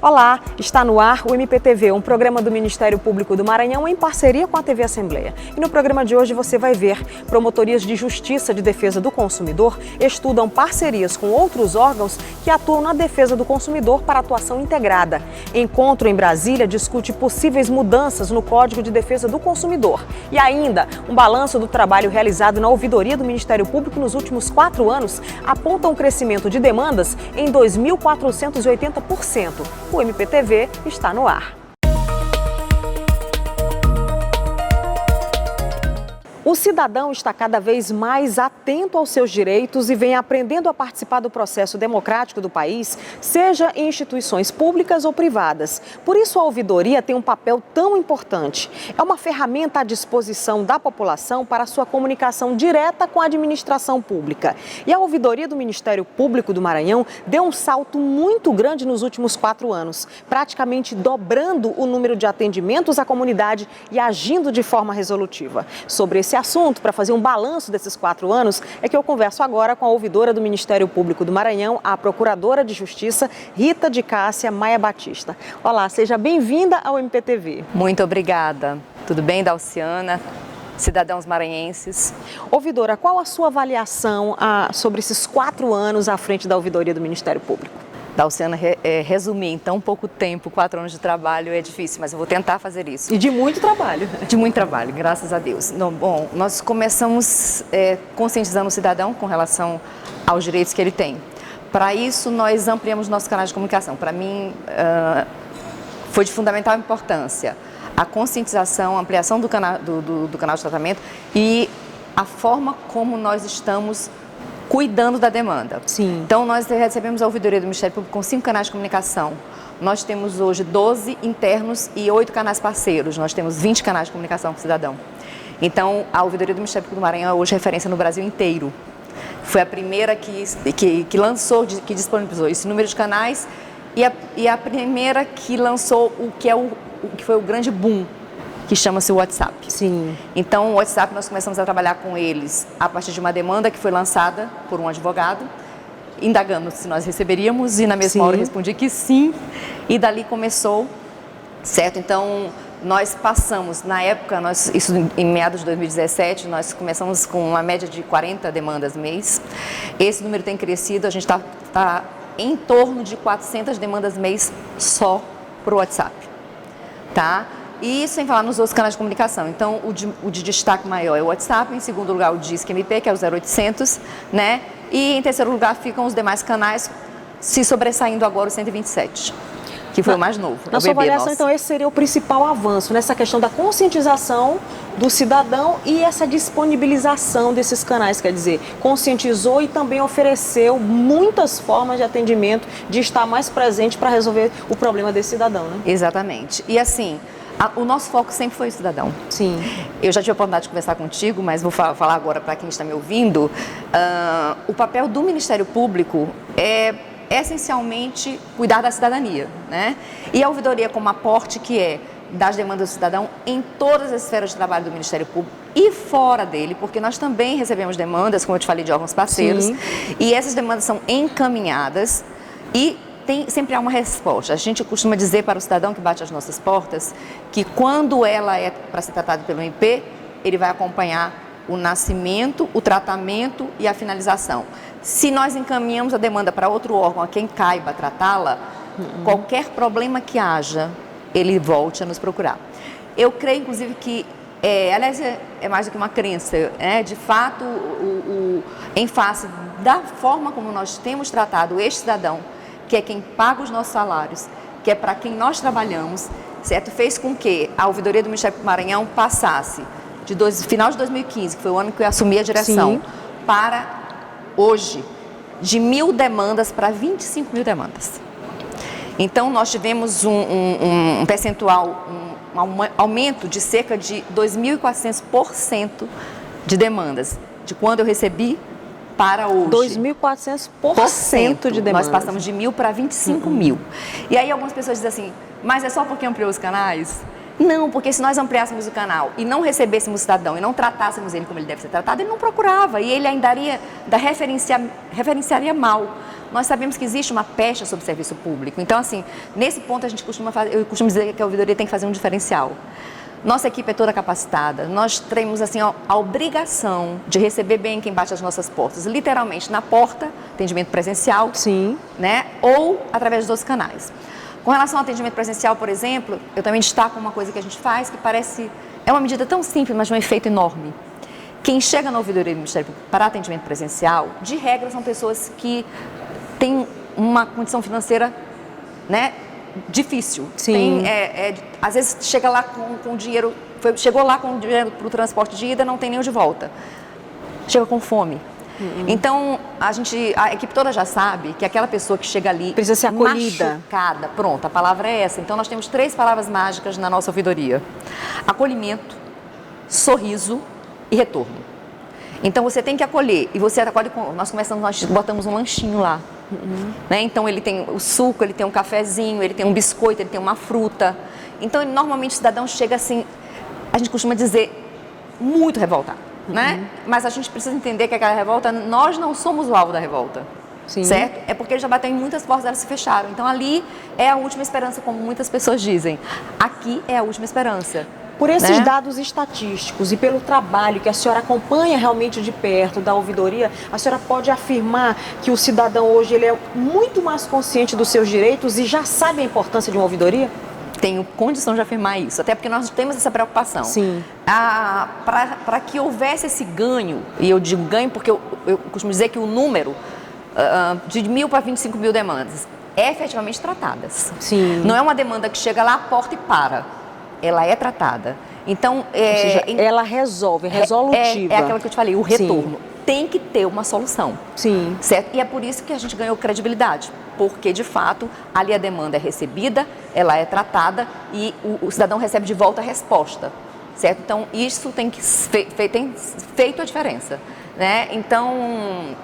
Olá, está no ar o MPTV, um programa do Ministério Público do Maranhão em parceria com a TV Assembleia. E no programa de hoje você vai ver promotorias de justiça de defesa do consumidor estudam parcerias com outros órgãos que atuam na defesa do consumidor para atuação integrada. Encontro em Brasília discute possíveis mudanças no Código de Defesa do Consumidor. E ainda, um balanço do trabalho realizado na ouvidoria do Ministério Público nos últimos 4 anos aponta um crescimento de demandas em 2.480%. O MPTV está no ar. O cidadão está cada vez mais atento aos seus direitos e vem aprendendo a participar do processo democrático do país, seja em instituições públicas ou privadas. Por isso, a ouvidoria tem um papel tão importante. É uma ferramenta à disposição da população para a sua comunicação direta com a administração pública. E a ouvidoria do Ministério Público do Maranhão deu um salto muito grande nos últimos 4 anos, praticamente dobrando o número de atendimentos à comunidade e agindo de forma resolutiva. Sobre esse assunto, para fazer um balanço desses 4 anos, é que eu converso agora com a ouvidora do Ministério Público do Maranhão, a Procuradora de Justiça, Rita de Cássia Maia Batista. Olá, seja bem-vinda ao MPTV. Muito obrigada. Tudo bem, Dalciana? Cidadãos maranhenses. Ouvidora, qual a sua avaliação sobre esses 4 anos à frente da ouvidoria do Ministério Público? Dalciana, resumir em tão pouco tempo, 4 anos de trabalho é difícil, mas eu vou tentar fazer isso. E de muito trabalho. De muito trabalho, graças a Deus. Bom, nós começamos conscientizando o cidadão com relação aos direitos que ele tem. Para isso, nós ampliamos nossos canais de comunicação. Para mim, foi de fundamental importância a conscientização, a ampliação do canal de tratamento e a forma como nós estamos cuidando da demanda. Sim. Então, nós recebemos a ouvidoria do Ministério Público com 5 canais de comunicação. Nós temos hoje 12 internos e 8 canais parceiros. Nós temos 20 canais de comunicação com o cidadão. Então, a ouvidoria do Ministério Público do Maranhão é hoje referência no Brasil inteiro. Foi a primeira que lançou, que disponibilizou esse número de canais e a primeira que lançou o que foi o grande boom, que chama-se o WhatsApp. Sim. Então, o WhatsApp, nós começamos a trabalhar com eles a partir de uma demanda que foi lançada por um advogado, indagando se nós receberíamos, e na mesma hora eu respondi que sim, e dali começou, certo? Então, nós passamos, na época, isso em meados de 2017, nós começamos com uma média de 40 demandas mês. Esse número tem crescido, a gente está em torno de 400 demandas mês só para o WhatsApp, tá? E sem falar nos outros canais de comunicação. Então, o de destaque maior é o WhatsApp, em segundo lugar o Disque MP, que é o 0800, né? E em terceiro lugar ficam os demais canais, se sobressaindo agora o 127, que foi o mais novo. Na sua avaliação, então, esse seria o principal avanço nessa questão da conscientização do cidadão e essa disponibilização desses canais, quer dizer, conscientizou e também ofereceu muitas formas de atendimento, de estar mais presente para resolver o problema desse cidadão, né? Exatamente. E assim, o nosso foco sempre foi o cidadão. Sim. Eu já tive a oportunidade de conversar contigo, mas vou falar agora para quem está me ouvindo. O papel do Ministério Público é essencialmente cuidar da cidadania, né? E a ouvidoria como aporte que é das demandas do cidadão em todas as esferas de trabalho do Ministério Público e fora dele, porque nós também recebemos demandas, como eu te falei, de órgãos parceiros. Sim. E essas demandas são encaminhadas e sempre há uma resposta. A gente costuma dizer para o cidadão que bate às nossas portas que quando ela é para ser tratada pelo MP, ele vai acompanhar o nascimento, o tratamento e a finalização. Se nós encaminhamos a demanda para outro órgão a quem caiba tratá-la, qualquer problema que haja, ele volte a nos procurar. Eu creio, inclusive, que, aliás, é mais do que uma crença, de fato, em face da forma como nós temos tratado este cidadão, que é quem paga os nossos salários, que é para quem nós trabalhamos, certo? Fez com que a ouvidoria do Ministério do Maranhão passasse final de 2015, que foi o ano que eu assumi a direção, sim, para hoje, de 1.000 demandas para 25.000 demandas. Então, nós tivemos um percentual, um aumento de cerca de 2.400% de demandas, de quando eu recebi para hoje. 2.400% de demanda. Nós passamos de 1.000 para 25.000. E aí algumas pessoas dizem assim, mas é só porque ampliou os canais? Não, porque se nós ampliássemos o canal e não recebêssemos o cidadão e não tratássemos ele como ele deve ser tratado, ele não procurava e ele ainda referenciaria mal. nós sabemos que existe uma pecha sobre o serviço público. Então, assim, nesse ponto eu costumo dizer que a ouvidoria tem que fazer um diferencial. Nossa equipe é toda capacitada, nós temos assim, a obrigação de receber bem quem bate as nossas portas, literalmente na porta, atendimento presencial, Sim. né, ou através dos outros canais. Com relação ao atendimento presencial, por exemplo, eu também destaco uma coisa que a gente faz que é uma medida tão simples, mas de um efeito enorme. Quem chega na ouvidoria do Ministério Público para atendimento presencial, de regra, são pessoas que têm uma condição financeira, né, difícil. Sim. Às vezes chega lá com dinheiro, chegou lá com dinheiro para o transporte de ida, não tem nem o de volta. Chega com fome. Então, a equipe toda já sabe que aquela pessoa que chega ali precisa ser acolhida. Machucada, pronto, a palavra é essa. Então, nós temos 3 palavras mágicas na nossa ouvidoria: acolhimento, sorriso e retorno. Então, você tem que acolher, e você acolhe nós botamos um lanchinho lá. Né? Então, ele tem o suco, ele tem um cafezinho, ele tem um biscoito, ele tem uma fruta. Então, normalmente o cidadão chega assim, a gente costuma dizer, muito revoltado. Né? Mas a gente precisa entender que aquela revolta, nós não somos o alvo da revolta. Sim. Certo? É porque ele já bateu em muitas portas, elas se fecharam. Então, ali é a última esperança, como muitas pessoas dizem. Aqui é a última esperança. Por esses dados estatísticos e pelo trabalho que a senhora acompanha realmente de perto da ouvidoria, a senhora pode afirmar que o cidadão hoje ele é muito mais consciente dos seus direitos e já sabe a importância de uma ouvidoria? Tenho condição de afirmar isso, até porque nós temos essa preocupação. Sim. Para que houvesse esse ganho, e eu digo ganho porque eu costumo dizer que o número de 1.000 para 25 mil demandas é efetivamente tratadas. Sim. Não é uma demanda que chega lá, porta e para. Ela é tratada. Então, ou seja, ela resolutiva. É aquela que eu te falei, o retorno. Sim. Tem que ter uma solução. Sim. Certo? E é por isso que a gente ganhou credibilidade, porque de fato ali a demanda é recebida, ela é tratada e o cidadão recebe de volta a resposta. Certo? Então, isso tem feito a diferença. Né? Então,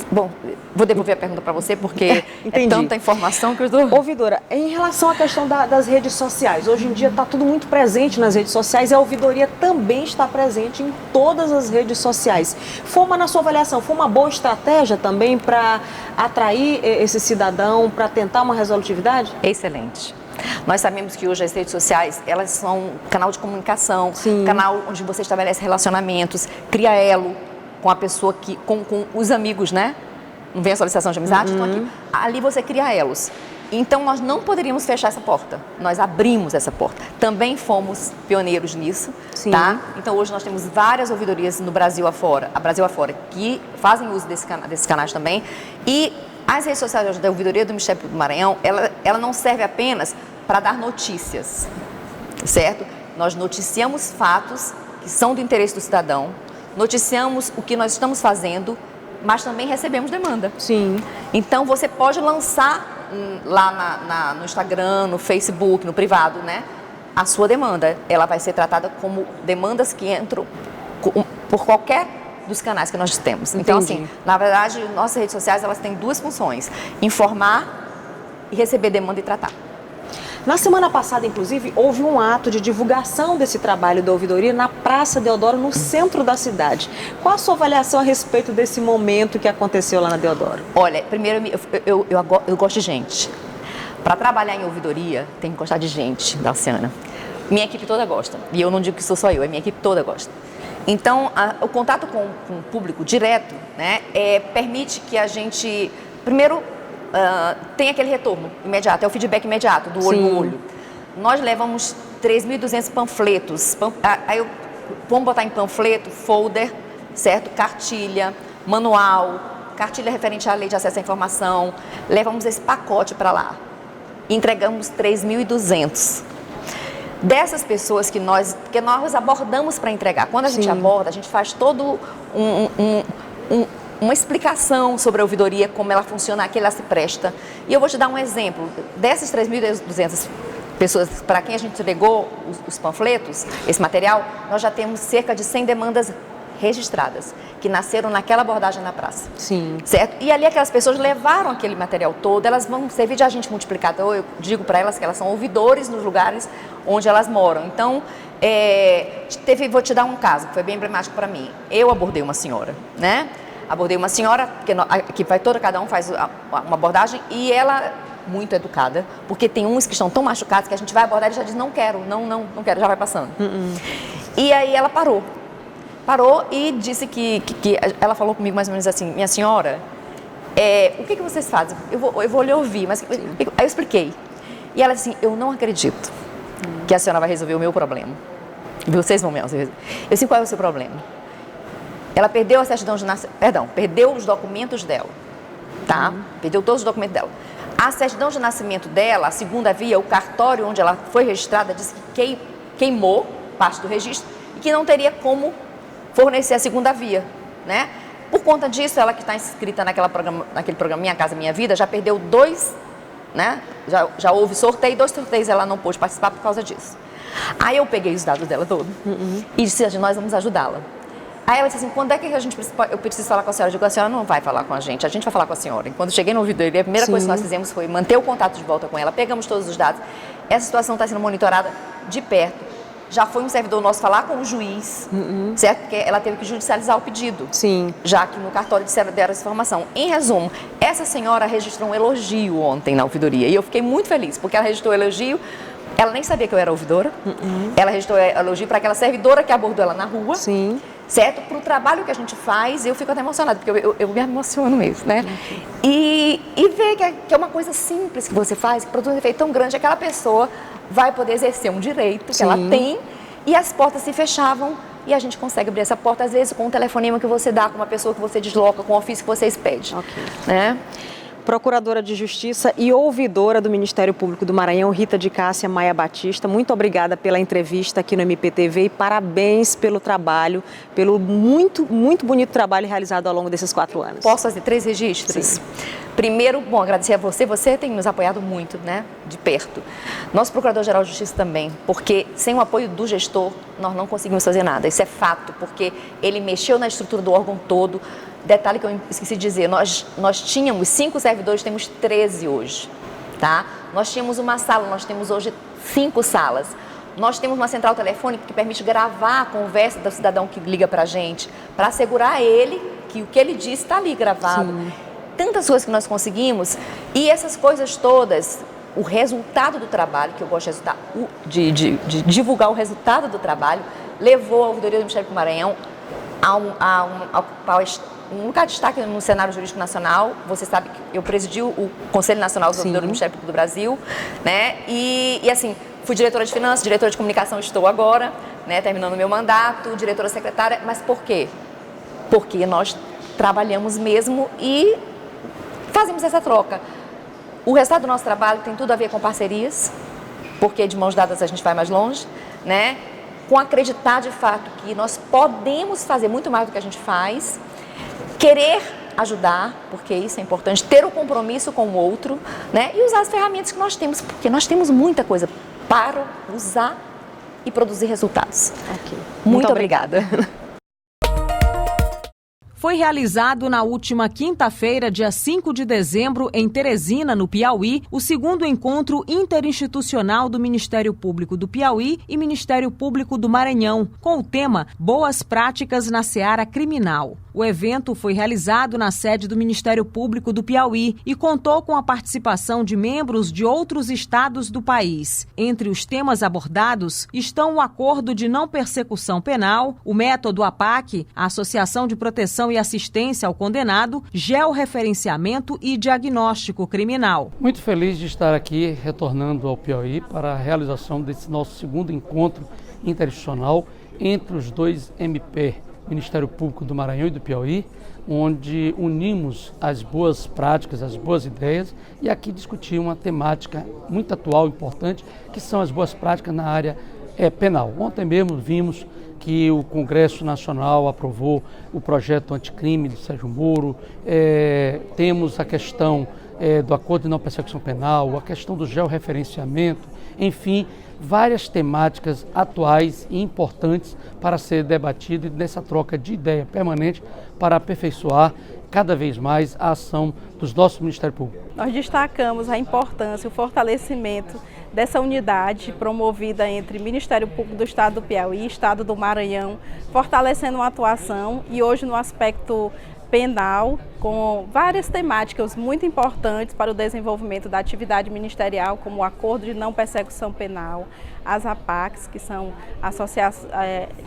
bom, vou devolver a pergunta para você, porque é tanta informação que eu estou... Ouvidora, em relação à questão das redes sociais, hoje em dia está tudo muito presente nas redes sociais e a ouvidoria também está presente em todas as redes sociais. Na sua avaliação, foi uma boa estratégia também para atrair esse cidadão, para tentar uma resolutividade? Excelente. Nós sabemos que hoje as redes sociais, elas são um canal de comunicação, Sim. Canal onde você estabelece relacionamentos, cria elo com a pessoa, com os amigos, né? Não vem a solicitação de amizade? Então ali você cria elos. Então nós não poderíamos fechar essa porta, nós abrimos essa porta. Também fomos pioneiros nisso, Sim. Tá? Então hoje nós temos várias ouvidorias no Brasil afora, que fazem uso desses canais também. E as redes sociais da ouvidoria do Ministério Público do Maranhão, ela não serve apenas para dar notícias, certo? Nós noticiamos fatos que são do interesse do cidadão, noticiamos o que nós estamos fazendo, mas também recebemos demanda. Sim. Então, você pode lançar lá no Instagram, no Facebook, no privado, né? A sua demanda, ela vai ser tratada como demandas que entram por qualquer dos canais que nós temos. Então, assim, na verdade, nossas redes sociais, elas têm 2 funções: informar e receber demanda e tratar. Na semana passada, inclusive, houve um ato de divulgação desse trabalho da ouvidoria na Praça Deodoro, no centro da cidade. Qual a sua avaliação a respeito desse momento que aconteceu lá na Deodoro? Olha, primeiro, eu gosto de gente. Para trabalhar em ouvidoria, tem que gostar de gente, Dalciana. Minha equipe toda gosta. E eu não digo que sou só eu, a minha equipe toda gosta. Então, o contato com o público direto, né, permite que a gente, primeiro, tenha aquele retorno imediato, é o feedback imediato, do olho no olho. Nós levamos 3.200 panfletos, vamos botar em panfleto, folder, certo? Cartilha, manual, cartilha referente à lei de acesso à informação. Levamos esse pacote para lá. Entregamos 3.200. Dessas pessoas que nós abordamos para entregar. Quando a gente aborda, a gente faz todo uma explicação sobre a ouvidoria, como ela funciona, a que ela se presta. E eu vou te dar um exemplo. Dessas 3.200 pessoas para quem a gente entregou os panfletos, esse material, nós já temos cerca de 100 demandas registradas, que nasceram naquela abordagem na praça. Sim. Certo? E ali aquelas pessoas levaram aquele material todo, elas vão servir de agente multiplicador. Eu digo para elas que elas são ouvidores nos lugares onde elas moram. Então, vou te dar um caso que foi bem emblemático para mim. Eu abordei uma senhora, né? Abordei uma senhora, que vai cada um faz uma abordagem, e ela, muito educada, porque tem uns que estão tão machucados que a gente vai abordar e já diz, não quero, não quero, já vai passando. E aí ela parou e disse que ela falou comigo mais ou menos assim, minha senhora, o que vocês fazem? Eu vou lhe ouvir, mas aí eu expliquei. E ela disse assim, eu não acredito que a senhora vai resolver o meu problema. Vocês vão me resolver. Eu disse, qual é o seu problema? Ela perdeu a certidão de nascimento, perdeu os documentos dela, tá? Perdeu todos os documentos dela. A certidão de nascimento dela, a segunda via, o cartório onde ela foi registrada, disse que queimou parte do registro e que não teria como fornecer a segunda via, né? Por conta disso, ela que está inscrita naquele programa Minha Casa Minha Vida, já perdeu 2, né? Já houve sorteio, 2 sorteios ela não pôde participar por causa disso. Aí eu peguei os dados dela todos e disse, nós vamos ajudá-la. Aí ela disse assim, quando é que eu preciso falar com a senhora? Eu digo, a senhora não vai falar com a gente vai falar com a senhora. E quando cheguei no ouvidoria, a primeira coisa que nós fizemos foi manter o contato de volta com ela, pegamos todos os dados. Essa situação está sendo monitorada de perto. Já foi um servidor nosso falar com o juiz, certo? Porque ela teve que judicializar o pedido. Sim. Já que no cartório deram essa informação. Em resumo, essa senhora registrou um elogio ontem na ouvidoria. E eu fiquei muito feliz, porque ela registrou o elogio. Ela nem sabia que eu era ouvidora. Ela registrou elogio para aquela servidora que abordou ela na rua. Sim. Certo? Para o trabalho que a gente faz, eu fico até emocionada, porque eu me emociono mesmo, né? E ver que é uma coisa simples que você faz, que produz um efeito tão grande, aquela pessoa vai poder exercer um direito que ela tem e as portas se fechavam e a gente consegue abrir essa porta, às vezes, com um telefonema que você dá, com uma pessoa que você desloca, com um ofício que você expede. Né? Procuradora de Justiça e ouvidora do Ministério Público do Maranhão, Rita de Cássia Maia Batista, muito obrigada pela entrevista aqui no MPTV e parabéns pelo trabalho, pelo muito bonito trabalho realizado ao longo desses 4 anos. Posso fazer 3 registros? Sim. Primeiro, agradecer a você tem nos apoiado muito, né, de perto. Nosso Procurador-Geral de Justiça também, porque sem o apoio do gestor, nós não conseguimos fazer nada. Isso é fato, porque ele mexeu na estrutura do órgão todo. Detalhe que eu esqueci de dizer, nós tínhamos 5 servidores, temos 13 hoje, tá? Nós tínhamos uma sala, nós temos hoje 5 salas. Nós temos uma central telefônica que permite gravar a conversa do cidadão que liga pra gente, para assegurar a ele que o que ele disse está ali gravado. Tantas coisas que nós conseguimos, e essas coisas todas, o resultado do trabalho, que eu gosto de divulgar o resultado do trabalho, levou a ouvidoria do Ministério do Maranhão a um lugar de destaque no cenário jurídico nacional. Você sabe que eu presidi o Conselho Nacional dos Ouvidores do Ministério Público do Brasil, né? E assim, fui diretora de finanças, diretora de comunicação estou agora, né? Terminando o meu mandato, diretora secretária. Mas por quê? Porque nós trabalhamos mesmo e fazemos essa troca. O resultado do nosso trabalho tem tudo a ver com parcerias, porque de mãos dadas a gente vai mais longe, né? Com acreditar de fato que nós podemos fazer muito mais do que a gente faz, querer ajudar, porque isso é importante, ter o compromisso com o outro, né? E usar as ferramentas que nós temos, porque nós temos muita coisa para usar e produzir resultados. Muito obrigada. Foi realizado na última quinta-feira, dia 5 de dezembro, em Teresina, no Piauí, o 2º encontro interinstitucional do Ministério Público do Piauí e Ministério Público do Maranhão, com o tema Boas Práticas na Seara Criminal. O evento foi realizado na sede do Ministério Público do Piauí e contou com a participação de membros de outros estados do país. Entre os temas abordados estão o Acordo de Não Persecução Penal, o método APAC, a Associação de Proteção e Assistência ao Condenado, georreferenciamento e diagnóstico criminal. Muito feliz de estar aqui retornando ao Piauí para a realização desse nosso 2º encontro interinstitucional entre os 2 MP, Ministério Público do Maranhão e do Piauí, onde unimos as boas práticas, as boas ideias e aqui discutir uma temática muito atual, importante, que são as boas práticas na área penal. Ontem mesmo vimos que o Congresso Nacional aprovou o projeto anticrime de Sérgio Moro, temos a questão do Acordo de Não Persecução Penal, a questão do georreferenciamento, enfim, várias temáticas atuais e importantes para ser debatido e nessa troca de ideia permanente para aperfeiçoar cada vez mais a ação dos nossos Ministérios Públicos. Nós destacamos a importância, o fortalecimento dessa unidade promovida entre Ministério Público do Estado do Piauí e Estado do Maranhão, fortalecendo uma atuação e hoje no aspecto penal, com várias temáticas muito importantes para o desenvolvimento da atividade ministerial, como o Acordo de Não Persecução Penal, as APACs, que são associações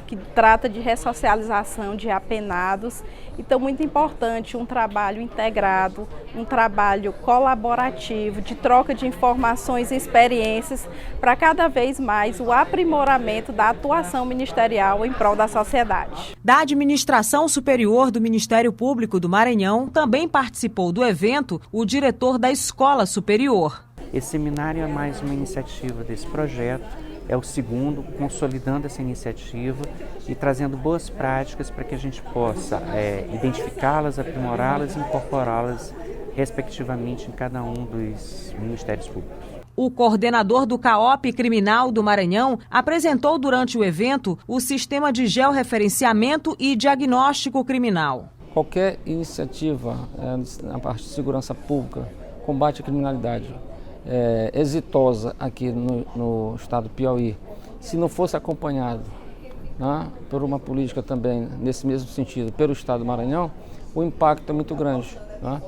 que trata de ressocialização de apenados. Então, muito importante um trabalho integrado, um trabalho colaborativo, de troca de informações e experiências para cada vez mais o aprimoramento da atuação ministerial em prol da sociedade. Da Administração Superior do Ministério Público do Maranhão, também participou do evento o diretor da Escola Superior. Esse seminário é mais uma iniciativa desse projeto, é o segundo, consolidando essa iniciativa e trazendo boas práticas para que a gente possa identificá-las, aprimorá-las e incorporá-las respectivamente em cada um dos ministérios públicos. O coordenador do CAOP Criminal do Maranhão apresentou durante o evento o sistema de georreferenciamento e diagnóstico criminal. Qualquer iniciativa na parte de segurança pública, combate à criminalidade, exitosa aqui no estado do Piauí, se não fosse acompanhado, né, por uma política também nesse mesmo sentido pelo estado do Maranhão, o impacto é muito grande. Né?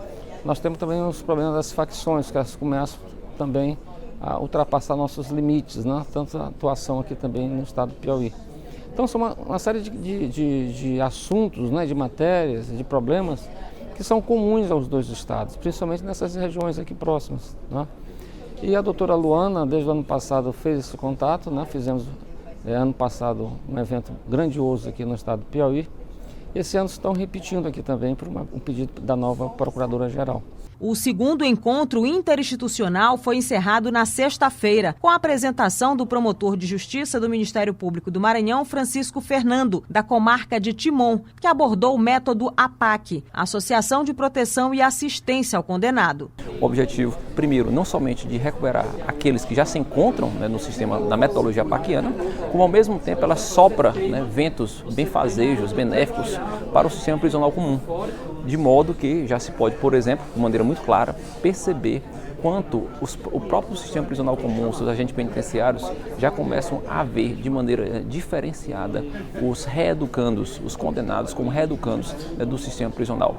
Nós temos também os problemas das facções, que elas começam também a ultrapassar nossos limites, né? Tanto a atuação aqui também no estado do Piauí. Então são uma série de assuntos, né, de matérias, de problemas que são comuns aos dois estados, principalmente nessas regiões aqui próximas. Né? E a doutora Luana, desde o ano passado, fez esse contato, né? Fizemos ano passado um evento grandioso aqui no estado do Piauí. Esse ano estão repetindo aqui também por um pedido da nova Procuradora-Geral. O segundo encontro interinstitucional foi encerrado na sexta-feira, com a apresentação do promotor de justiça do Ministério Público do Maranhão, Francisco Fernando, da comarca de Timon, que abordou o método APAC, Associação de Proteção e Assistência ao Condenado. O objetivo, primeiro, não somente de recuperar aqueles que já se encontram, né, no sistema da metodologia APACiana, como ao mesmo tempo ela sopra, né, ventos benfazejos, benéficos para o sistema prisional comum, de modo que já se pode, por exemplo, de maneira muito clara, perceber quanto o próprio sistema prisional comum, os seus agentes penitenciários, já começam a ver de maneira diferenciada os reeducandos, os condenados como reeducandos, né, do sistema prisional.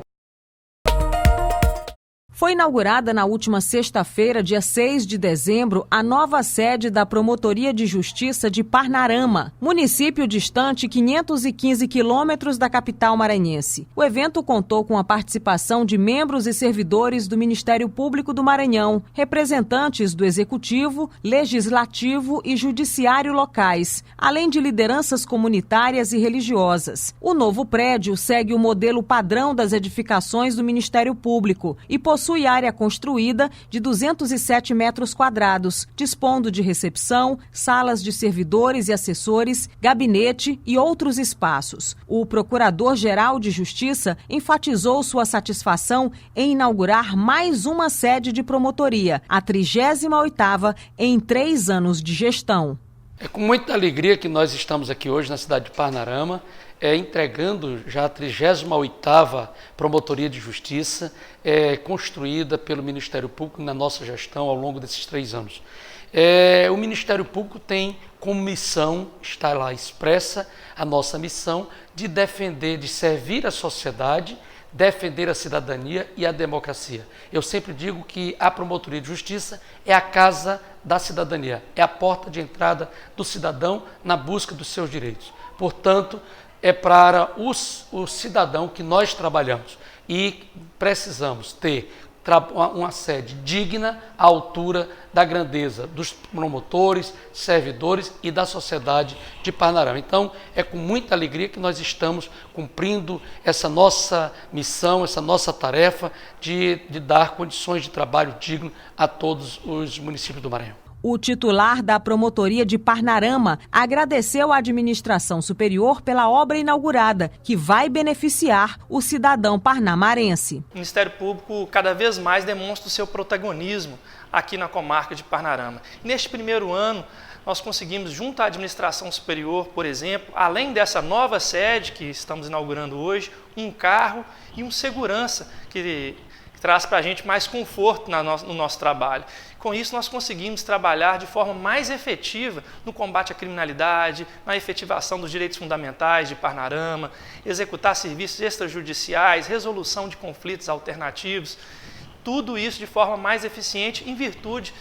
Foi inaugurada na última sexta-feira, dia 6 de dezembro, a nova sede da Promotoria de Justiça de Parnarama, município distante 515 quilômetros da capital maranhense. O evento contou com a participação de membros e servidores do Ministério Público do Maranhão, representantes do Executivo, Legislativo e Judiciário locais, além de lideranças comunitárias e religiosas. O novo prédio segue o modelo padrão das edificações do Ministério Público e possui área construída de 207 metros quadrados, dispondo de recepção, salas de servidores e assessores, gabinete e outros espaços. O Procurador-Geral de Justiça enfatizou sua satisfação em inaugurar mais uma sede de promotoria, a 38ª em 3 anos de gestão. É com muita alegria que nós estamos aqui hoje na cidade de Parnarama, entregando já a 38ª Promotoria de Justiça, construída pelo Ministério Público na nossa gestão ao longo desses 3 anos. O Ministério Público tem como missão, está lá expressa a nossa missão de defender, de servir a sociedade, defender a cidadania e a democracia. Eu sempre digo que a Promotoria de Justiça é a casa da cidadania, é a porta de entrada do cidadão na busca dos seus direitos. Portanto, é para o cidadão que nós trabalhamos e precisamos ter uma sede digna à altura da grandeza dos promotores, servidores e da sociedade de Parnarama. Então, é com muita alegria que nós estamos cumprindo essa nossa missão, essa nossa tarefa de dar condições de trabalho digno a todos os municípios do Maranhão. O titular da Promotoria de Parnarama agradeceu à Administração Superior pela obra inaugurada, que vai beneficiar o cidadão parnamarense. O Ministério Público cada vez mais demonstra o seu protagonismo aqui na comarca de Parnarama. Neste primeiro ano, nós conseguimos, junto à Administração Superior, por exemplo, além dessa nova sede que estamos inaugurando hoje, um carro e um segurança que que traz para a gente mais conforto no nosso trabalho. Com isso, nós conseguimos trabalhar de forma mais efetiva no combate à criminalidade, na efetivação dos direitos fundamentais de Parnarama, executar serviços extrajudiciais, resolução de conflitos alternativos, tudo isso de forma mais eficiente em virtude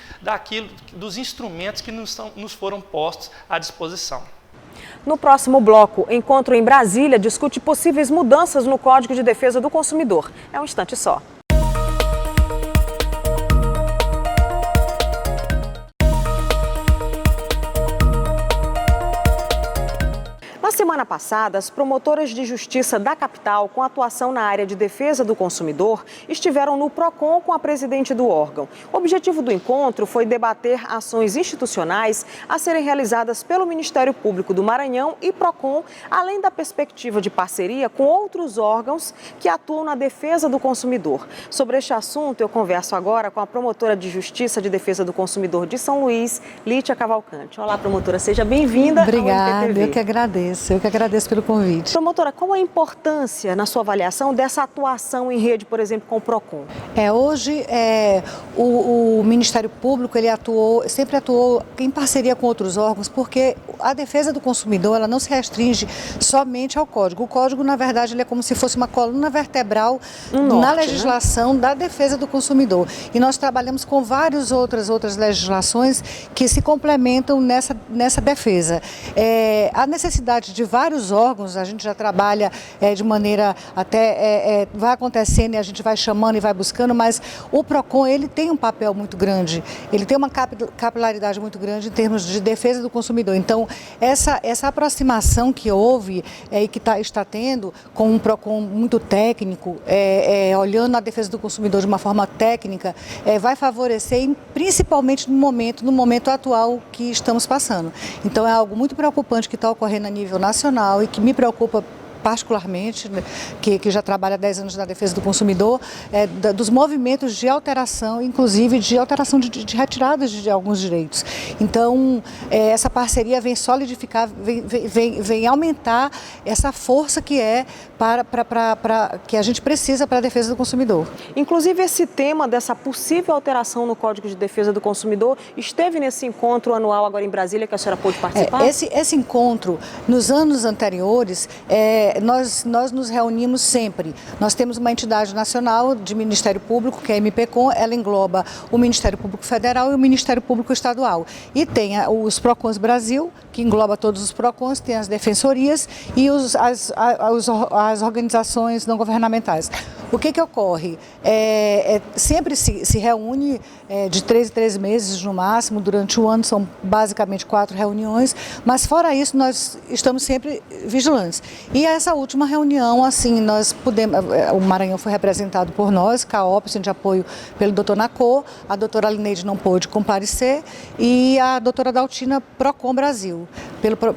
dos instrumentos que nos foram postos à disposição. No próximo bloco, Encontro em Brasília discute possíveis mudanças no Código de Defesa do Consumidor. É um instante só. Na semana passada, as promotoras de justiça da capital, com atuação na área de defesa do consumidor, estiveram no PROCON com a presidente do órgão. O objetivo do encontro foi debater ações institucionais a serem realizadas pelo Ministério Público do Maranhão e PROCON, além da perspectiva de parceria com outros órgãos que atuam na defesa do consumidor. Sobre este assunto, eu converso agora com a promotora de justiça de defesa do consumidor de São Luís, Lítia Cavalcante. Olá, promotora, seja bem-vinda. Obrigada, eu que agradeço. Eu que agradeço pelo convite. Promotora, qual a importância, na sua avaliação, dessa atuação em rede, por exemplo, com o PROCON? Hoje, o Ministério Público ele sempre atuou em parceria com outros órgãos, porque a defesa do consumidor ela não se restringe somente ao Código. O Código, na verdade, ele é como se fosse uma coluna vertebral na legislação da defesa do consumidor. E nós trabalhamos com várias outras legislações que se complementam nessa defesa. A necessidade de vários órgãos, a gente já trabalha de maneira vai acontecendo e a gente vai chamando e vai buscando, mas o PROCON ele tem um papel muito grande, ele tem uma capilaridade muito grande em termos de defesa do consumidor. Então, essa aproximação que houve e que está tendo com um PROCON muito técnico, olhando a defesa do consumidor de uma forma técnica, vai favorecer, principalmente no momento atual que estamos passando. Então, é algo muito preocupante que está ocorrendo a nível nacional e que me preocupa particularmente, que já trabalha há 10 anos na defesa do consumidor, dos movimentos de alteração, inclusive de alteração de retiradas de alguns direitos. Então, essa parceria vem solidificar, vem aumentar essa força que que a gente precisa para a defesa do consumidor. Inclusive, esse tema dessa possível alteração no Código de Defesa do Consumidor esteve nesse encontro anual agora em Brasília, que a senhora pôde participar? Esse encontro, nos anos anteriores, nós nos reunimos sempre. Nós temos uma entidade nacional de Ministério Público, que é a MPCOM, ela engloba o Ministério Público Federal e o Ministério Público Estadual. E tem os PROCONs Brasil, que engloba todos os PROCONs, tem as defensorias e as organizações não governamentais. O que ocorre? Sempre se reúne de 3 em 3 meses no máximo, durante o ano são basicamente 4 reuniões, mas fora isso nós estamos sempre vigilantes. E essa última reunião, assim, o Maranhão foi representado por nós, CAOP, de apoio pelo doutor Nacô, a doutora Lineide não pôde comparecer e a doutora Daltina PROCON Brasil,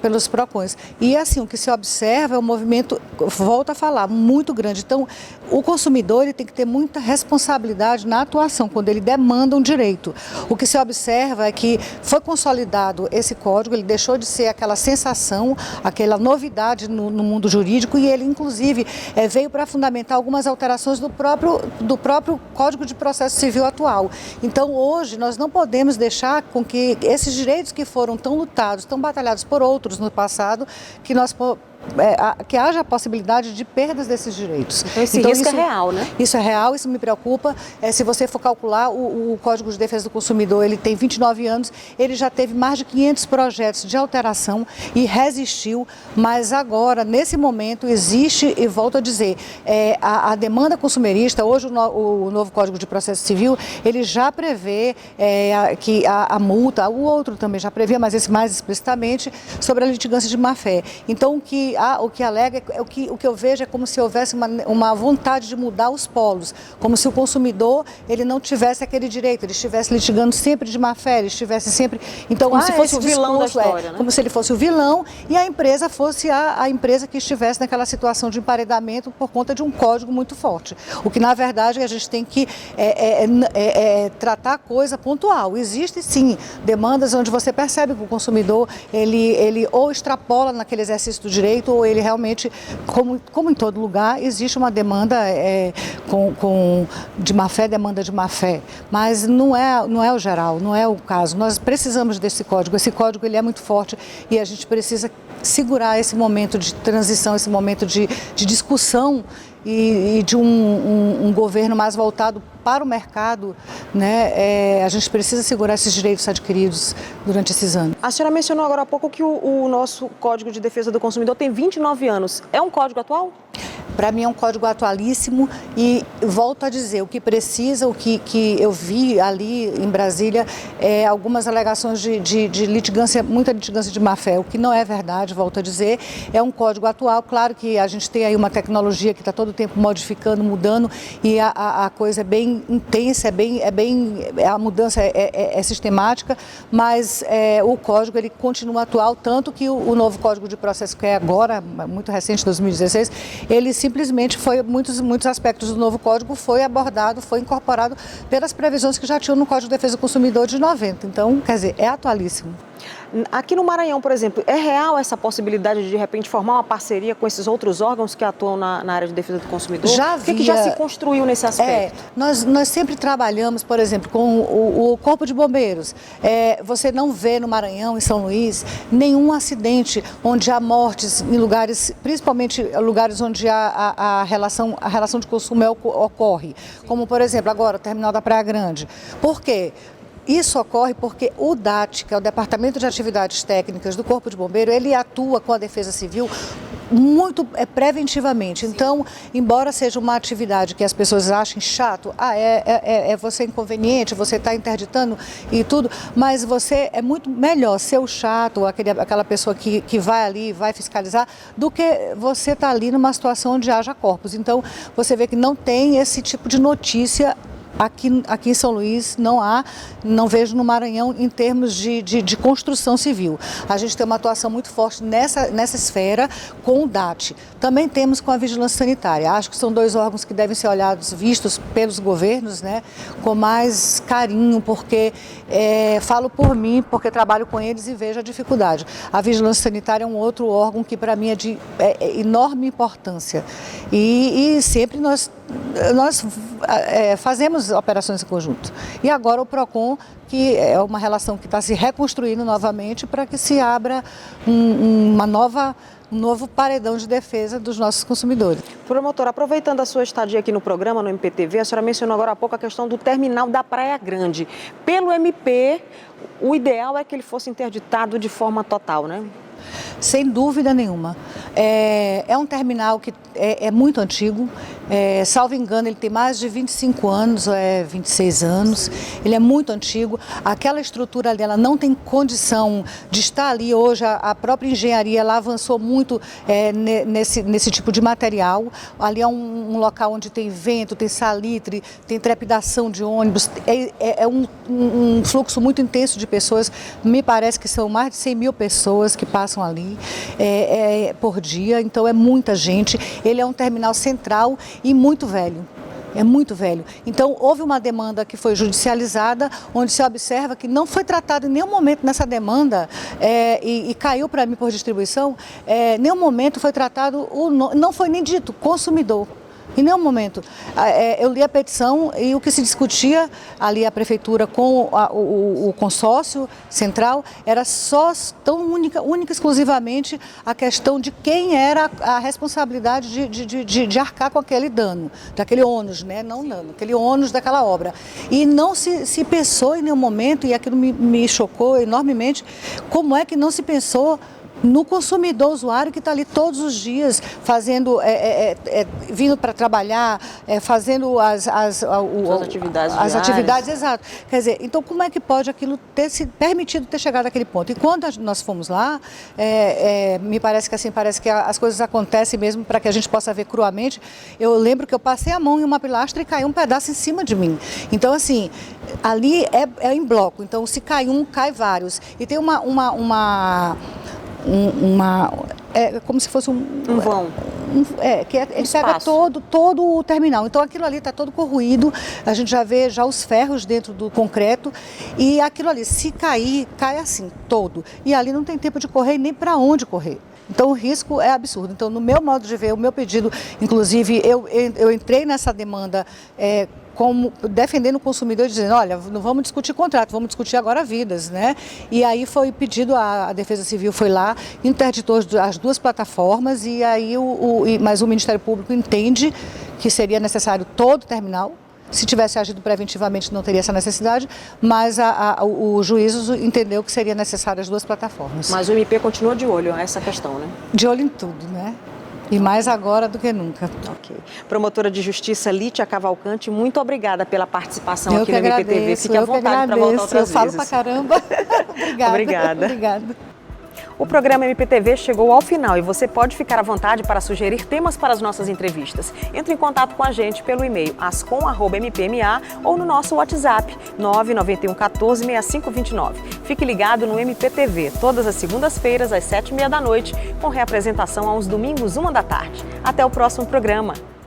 pelos PROCONs. E assim, o que se observa é um movimento, volto a falar, muito grande. Então, o consumidor ele tem que ter muita responsabilidade na atuação, quando ele demanda um direito. O que se observa é que foi consolidado esse código, ele deixou de ser aquela sensação, aquela novidade no mundo jurídico e ele, inclusive, veio para fundamentar algumas alterações do próprio Código de Processo Civil atual. Então, hoje, nós não podemos deixar com que esses direitos que foram tão lutados, tão batalhados por outros no passado, que haja a possibilidade de perdas desses direitos. Então, esse risco é real, né? Isso é real, isso me preocupa. Se você for calcular, o Código de Defesa do Consumidor, ele tem 29 anos, ele já teve mais de 500 projetos de alteração e resistiu, mas agora, nesse momento, existe, e volto a dizer, a demanda consumerista, hoje o novo Código de Processo Civil, ele já prevê que a multa, o outro também já prevê, mas esse mais explicitamente, sobre a litigância de má-fé. Então, o que alega, o que eu vejo é como se houvesse uma vontade de mudar os polos, como se o consumidor ele não tivesse aquele direito, ele estivesse litigando sempre de má-fé, ele estivesse sempre... Então, como se fosse o vilão da história, né? Como se ele fosse o vilão e a empresa fosse a empresa que estivesse naquela situação de emparedamento por conta de um código muito forte. O que, na verdade, a gente tem que tratar a coisa pontual. Existe, sim, demandas onde você percebe que o consumidor ele ou extrapola naquele exercício do direito, feito ou ele realmente, como em todo lugar, existe uma demanda de má fé, demanda de má fé, mas não é o geral, não é o caso. Nós precisamos desse código, esse código ele é muito forte e a gente precisa segurar esse momento de transição, esse momento de discussão e de um governo mais voltado para o mercado, né? A gente precisa segurar esses direitos adquiridos durante esses anos. A senhora mencionou agora há pouco que o nosso Código de Defesa do Consumidor tem 29 anos. É um código atual? Para mim é um código atualíssimo e volto a dizer, o que precisa, o que eu vi ali em Brasília, algumas alegações de litigância, muita litigância de má-fé, o que não é verdade, volto a dizer, é um código atual. Claro que a gente tem aí uma tecnologia que está todo o tempo modificando, mudando e a coisa é bem intensa, a mudança é sistemática, mas o código ele continua atual, tanto que o novo Código de Processo, que é agora, muito recente, 2016, ele simplesmente muitos aspectos do novo código foi abordado, foi incorporado pelas previsões que já tinham no Código de Defesa do Consumidor de 90. Então, quer dizer, é atualíssimo. Aqui no Maranhão, por exemplo, é real essa possibilidade de repente formar uma parceria com esses outros órgãos que atuam na área de defesa do consumidor? Já o que já se construiu nesse aspecto? Nós sempre trabalhamos, por exemplo, com o Corpo de Bombeiros. Você não vê no Maranhão, em São Luís, nenhum acidente onde há mortes em lugares, principalmente lugares onde a relação de consumo ocorre. Como, por exemplo, agora o terminal da Praia Grande. Por quê? Isso ocorre porque o DAT, que é o Departamento de Atividades Técnicas do Corpo de Bombeiro, ele atua com a Defesa Civil muito preventivamente. Então, embora seja uma atividade que as pessoas achem chato, você é inconveniente, você está interditando e tudo, mas você é muito melhor ser o chato, aquela pessoa que vai ali, vai fiscalizar, do que você estar ali numa situação onde haja corpos. Então, você vê que não tem esse tipo de notícia. Aqui em São Luís não vejo no Maranhão em termos de construção civil. A gente tem uma atuação muito forte nessa esfera com o DAT. Também temos com a Vigilância Sanitária. Acho que são dois órgãos que devem ser vistos pelos governos, né, com mais carinho, porque falo por mim, porque trabalho com eles e vejo a dificuldade. A Vigilância Sanitária é um outro órgão que para mim é de enorme importância. E sempre nós fazemos operações em conjunto. E agora o PROCON, que é uma relação que está se reconstruindo novamente para que se abra um novo paredão de defesa dos nossos consumidores. Promotora, aproveitando a sua estadia aqui no programa, no MPTV, a senhora mencionou agora há pouco a questão do terminal da Praia Grande. Pelo MP, o ideal é que ele fosse interditado de forma total, né? Sem dúvida nenhuma. É um terminal que é muito antigo, salvo engano, ele tem mais de 25 anos, 26 anos, ele é muito antigo. Aquela estrutura ali, ela não tem condição de estar ali hoje, a própria engenharia ela avançou muito nesse tipo de material. Ali é um local onde tem vento, tem salitre, tem trepidação de ônibus, é um fluxo muito intenso de pessoas, me parece que são mais de 100 mil pessoas que passam ali por dia, então é muita gente. Ele é um terminal central e muito velho. É muito velho. Então, houve uma demanda que foi judicializada, onde se observa que não foi tratado em nenhum momento nessa demanda, e caiu para mim por distribuição, em nenhum momento foi tratado, não foi nem dito consumidor. Em nenhum momento. Eu li a petição e o que se discutia ali a prefeitura com o consórcio central era só tão única exclusivamente a questão de quem era a responsabilidade de arcar com aquele dano, daquele ônus, né? Não dano, aquele ônus daquela obra. E não se pensou em nenhum momento, e aquilo me chocou enormemente, como é que não se pensou no consumidor usuário que está ali todos os dias fazendo, vindo para trabalhar, fazendo as atividades, exato. Quer dizer, então como é que pode aquilo ter se permitido ter chegado àquele ponto? E quando nós fomos lá, me parece que as coisas acontecem mesmo para que a gente possa ver cruamente. Eu lembro que eu passei a mão em uma pilastra e caiu um pedaço em cima de mim. Então, assim, ali é em bloco. Então, se cai um, cai vários. E tem como se fosse um vão. Ele pega todo o terminal. Então aquilo ali está todo corroído, a gente já vê os ferros dentro do concreto e aquilo ali, se cair, cai assim, todo. E ali não tem tempo de correr nem para onde correr. Então o risco é absurdo. Então, no meu modo de ver, o meu pedido, inclusive, eu entrei nessa demanda como defendendo o consumidor, dizendo, olha, não vamos discutir contrato, vamos discutir agora vidas, né? E aí foi pedido, a Defesa Civil foi lá, interditou as duas plataformas e aí mas o Ministério Público entende que seria necessário todo o terminal. Se tivesse agido preventivamente não teria essa necessidade, mas o juízo entendeu que seria necessário as duas plataformas. Mas o MP continua de olho nessa questão, né? De olho em tudo, né? E mais agora do que nunca. Ok. Promotora de Justiça Lítia Cavalcante, muito obrigada pela participação Eu aqui no agradeço, MPTV. Fique à vontade para voltar outras vezes. Eu falo pra caramba. Obrigada. Obrigada. O programa MPTV chegou ao final e você pode ficar à vontade para sugerir temas para as nossas entrevistas. Entre em contato com a gente pelo e-mail ascom@mpma ou no nosso WhatsApp 991 14 6529. Fique ligado no MPTV, todas as segundas-feiras às 7h30 da noite, com reapresentação aos domingos 1h da tarde. Até o próximo programa.